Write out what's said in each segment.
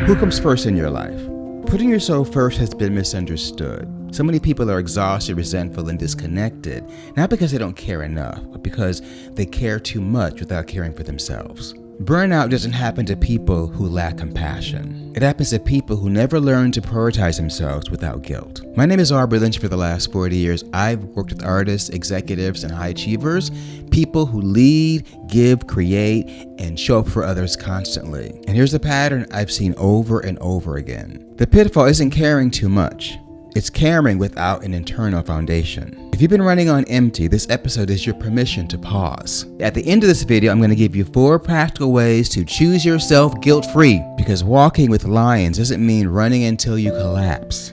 Who comes first in your life? Putting yourself first has been misunderstood. So many people are exhausted, resentful, and disconnected, not because they don't care enough, but because they care too much without caring for themselves. Burnout doesn't happen to people who lack compassion. It happens to people who never learn to prioritize themselves without guilt. My name is Aubrey Lynch. For the last 40 years, I've worked with artists, executives, and high achievers, people who lead, give, create, and show up for others constantly. And here's a pattern I've seen over and over again. The pitfall isn't caring too much. It's caring without an internal foundation. If you've been running on empty, this episode is your permission to pause. At the end of this video, I'm going to give you 4 practical ways to choose yourself guilt-free, because walking with lions doesn't mean running until you collapse.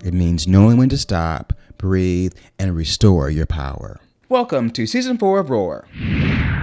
It means knowing when to stop, breathe, and restore your power. Welcome to Season 4 of Roar.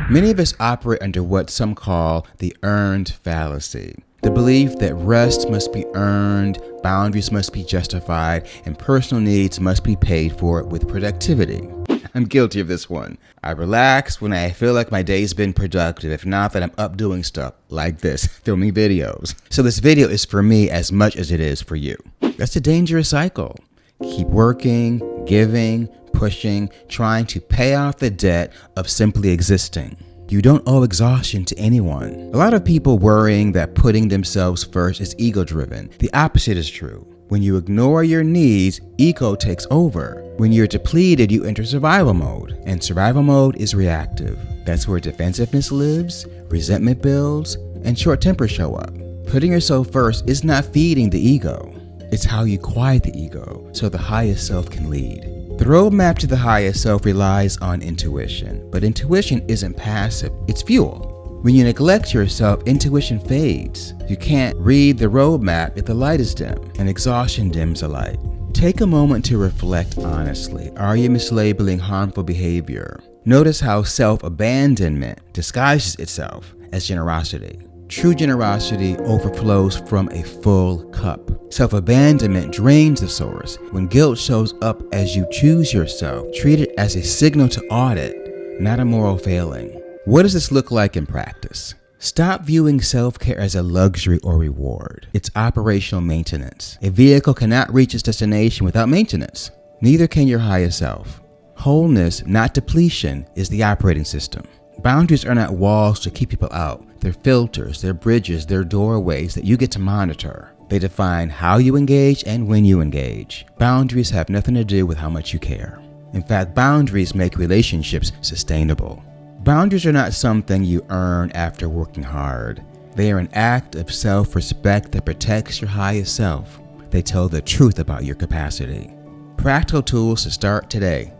Many of us operate under what some call the earned fallacy. The belief that rest must be earned, boundaries must be justified, and personal needs must be paid for with productivity. I'm guilty of this one. I relax when I feel like my day's been productive. If not, then I'm up doing stuff like this, filming videos. So this video is for me as much as it is for you. That's a dangerous cycle. Keep working, giving, pushing, trying to pay off the debt of simply existing. You don't owe exhaustion to anyone. A lot of people worrying that putting themselves first is ego-driven. The opposite is true. When you ignore your needs, ego takes over. When you're depleted, you enter survival mode. And survival mode is reactive. That's where defensiveness lives, resentment builds, and short tempers show up. Putting yourself first is not feeding the ego. It's how you quiet the ego so the highest self can lead. The roadmap to the highest self relies on intuition, but intuition isn't passive, it's fuel. When you neglect yourself, intuition fades. You can't read the roadmap if the light is dim, and exhaustion dims the light. Take a moment to reflect honestly. Are you mislabeling harmful behavior? Notice how self-abandonment disguises itself as generosity. True generosity overflows from a full cup. Self-abandonment drains the source. When guilt shows up as you choose yourself, treat it as a signal to audit, not a moral failing. What does this look like in practice? Stop viewing self-care as a luxury or reward. It's operational maintenance. A vehicle cannot reach its destination without maintenance. Neither can your highest self. Wholeness, not depletion, is the operating system. Boundaries are not walls to keep people out. They're filters, they're bridges, they're doorways that you get to monitor. They define how you engage and when you engage. Boundaries have nothing to do with how much you care. In fact, boundaries make relationships sustainable. Boundaries are not something you earn after working hard. They are an act of self-respect that protects your highest self. They tell the truth about your capacity. Practical tools to start today.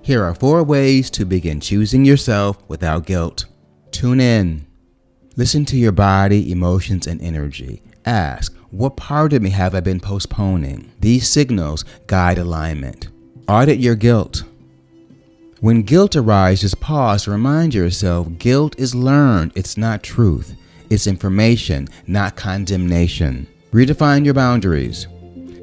Here are 4 ways to begin choosing yourself without guilt. Tune in. Listen to your body, emotions, and energy. Ask, what part of me have I been postponing? These signals guide alignment. Audit your guilt. When guilt arises, pause to remind yourself guilt is learned, it's not truth. It's information, not condemnation. Redefine your boundaries.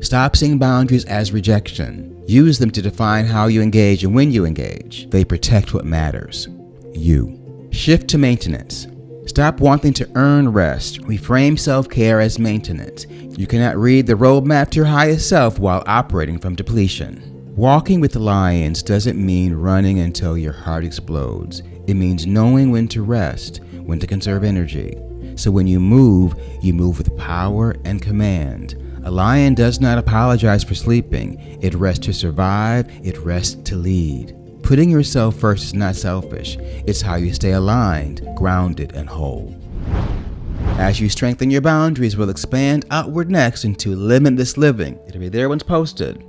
Stop seeing boundaries as rejection. Use them to define how you engage and when you engage. They protect what matters. You. Shift to maintenance. Stop wanting to earn rest. Reframe self-care as maintenance. You cannot read the roadmap to your highest self while operating from depletion. Walking with lions doesn't mean running until your heart explodes. It means knowing when to rest, when to conserve energy. So when you move with power and command. A lion does not apologize for sleeping. It rests to survive. It rests to lead. Putting yourself first is not selfish. It's how you stay aligned, grounded, and whole. As you strengthen your boundaries, we'll expand outward next into limitless living. It'll be there once posted.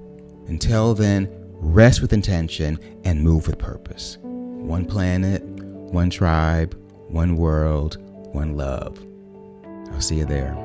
Until then, rest with intention and move with purpose. One planet, one tribe, one world, one love. I'll see you there.